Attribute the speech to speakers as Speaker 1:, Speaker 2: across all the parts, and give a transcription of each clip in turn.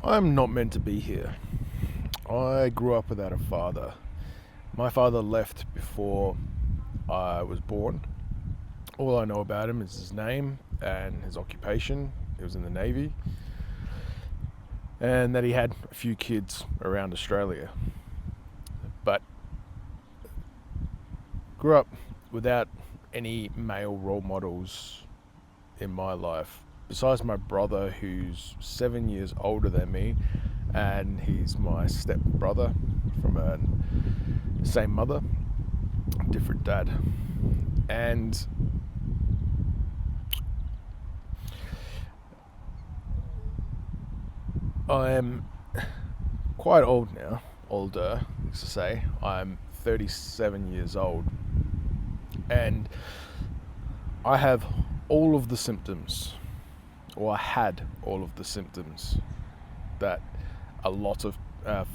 Speaker 1: I'm not meant to be here. I grew up without a father. My father left before I was born. All I know about him is his name and his occupation. He was in the Navy. And that he had a few kids around Australia. But grew up without any male role models in my life. Besides my brother, who's 7 years older than me, and he's my step brother from a same mother, different dad. And I'm quite old now, older, to say. I'm 37 years old, and I have all of the symptoms, or I had all of the symptoms that a lot of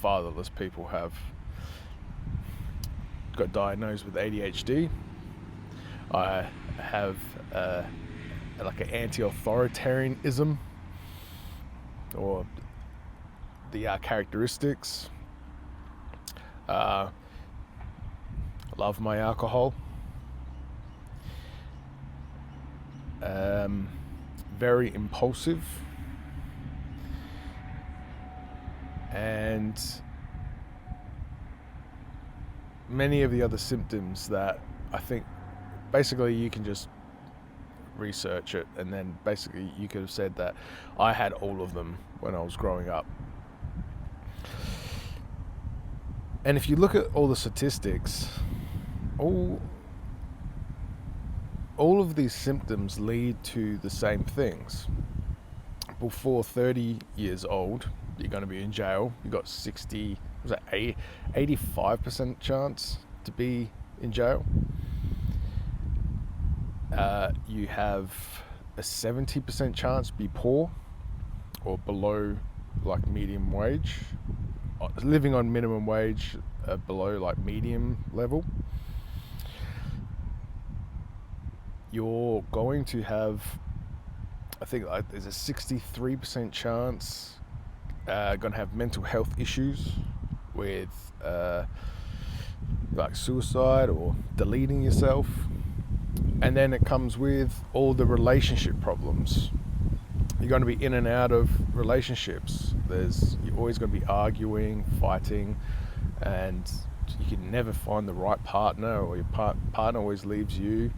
Speaker 1: fatherless people have. Got diagnosed with ADHD. I have like an anti-authoritarianism, or the characteristics. Love my alcohol. Very impulsive, and many of the other symptoms that I think basically you can just research it, and then basically you could have said that I had all of them when I was growing up. And if you look at all the statistics, all of these symptoms lead to the same things. Before 30 years old, you're going to be in jail. You got 85% chance to be in jail. You have a 70% chance to be poor or below like medium wage. Living on minimum wage, below like medium level. You're going to have, I think like there's a 63% chance going to have mental health issues with like suicide or deleting yourself. And then it comes with all the relationship problems. You're going to be in and out of relationships. You're always going to be arguing, fighting, and you can never find the right partner, or your partner always leaves you.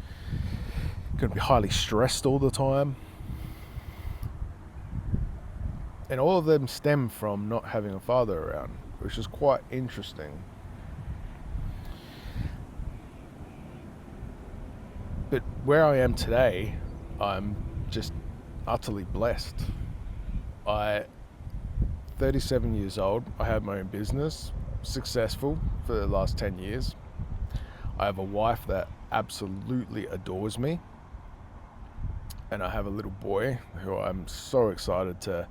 Speaker 1: You're going to be highly stressed all the time. And all of them stem from not having a father around, which is quite interesting. But where I am today, I'm just utterly blessed. 37 years old, I have my own business, successful for the last 10 years. I have a wife that absolutely adores me. And I have a little boy who I'm so excited to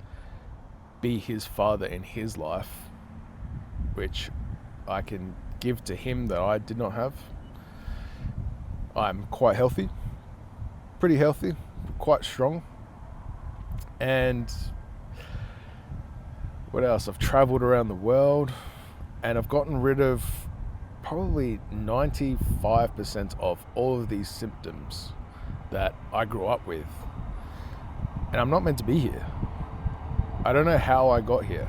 Speaker 1: be his father in his life, which I can give to him that I did not have. I'm quite healthy, pretty healthy, quite strong. And what else? I've traveled around the world, and I've gotten rid of probably 95% of all of these symptoms that I grew up with. And I'm not meant to be here. I don't know how I got here.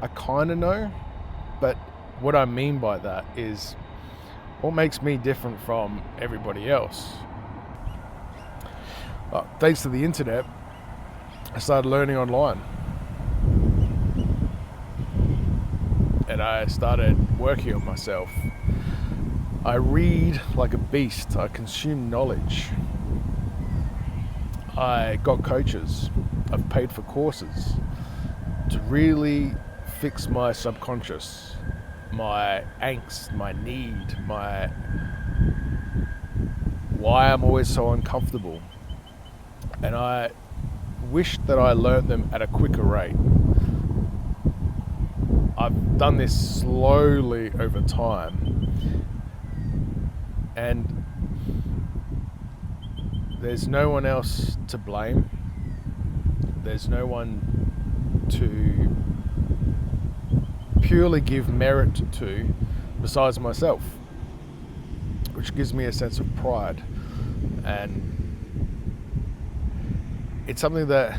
Speaker 1: I kind of know, but what I mean by that is what makes me different from everybody else. Thanks to the internet, I started learning online. And I started working on myself. I read like a beast. I consume knowledge. I got coaches. I've paid for courses to really fix my subconscious, my angst, my need, my why I'm always so uncomfortable. And I wish that I learned them at a quicker rate. I've done this slowly over time, and there's no one else to blame. There's no one to purely give merit to besides myself, which gives me a sense of pride. And it's something that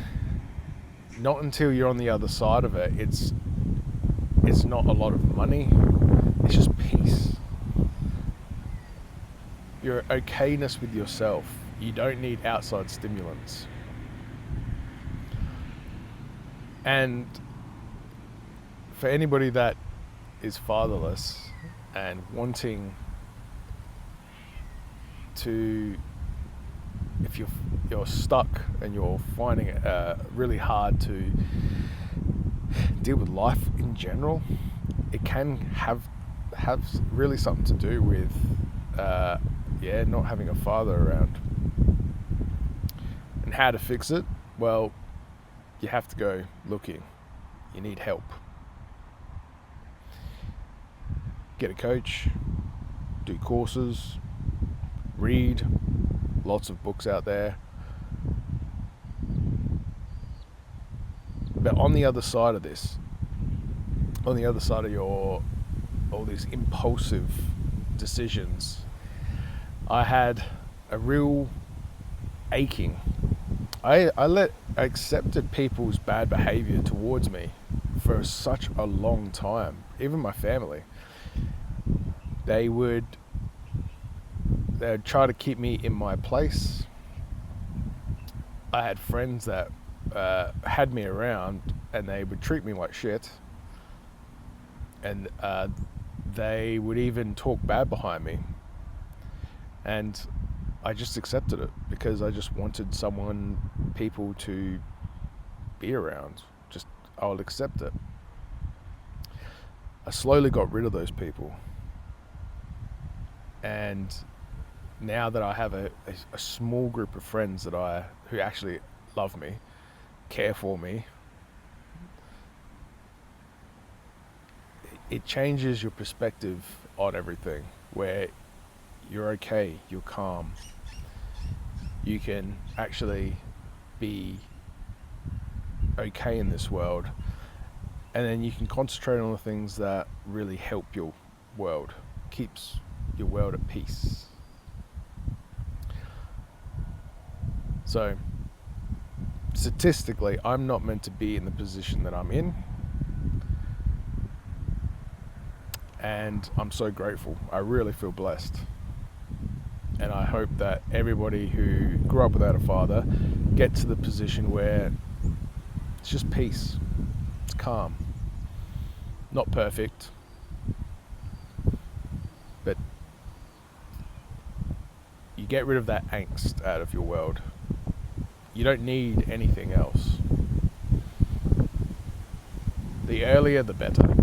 Speaker 1: not until you're on the other side of it, it's not a lot of money, it's just peace. Your okayness with yourself. You don't need outside stimulants. And for anybody that is fatherless and wanting to, if you're stuck and you're finding it really hard to deal with life in general, it can have really something to do with not having a father around. And how to fix it? Well, you have to go looking. You need help. Get a coach, do courses, read, lots of books out there. But on the other side of this, on the other side of all these impulsive decisions, I had a real aching. I accepted people's bad behavior towards me for such a long time. Even my family, they would try to keep me in my place. I had friends that had me around and they would treat me like shit, and they would even talk bad behind me, and I just accepted it because I just wanted people to be around. I'll accept it. I slowly got rid of those people, and now that I have a small group of friends who actually love me, care for me, it changes your perspective on everything, where you're okay, you're calm, you can actually be okay in this world, and then you can concentrate on the things that really help your world, keeps your world at peace. So statistically, I'm not meant to be in the position that I'm in, and I'm so grateful. I really feel blessed, and I hope that everybody who grew up without a father gets to the position where it's just peace, it's calm, not perfect, but you get rid of that angst out of your world. You don't need anything else. The earlier, the better.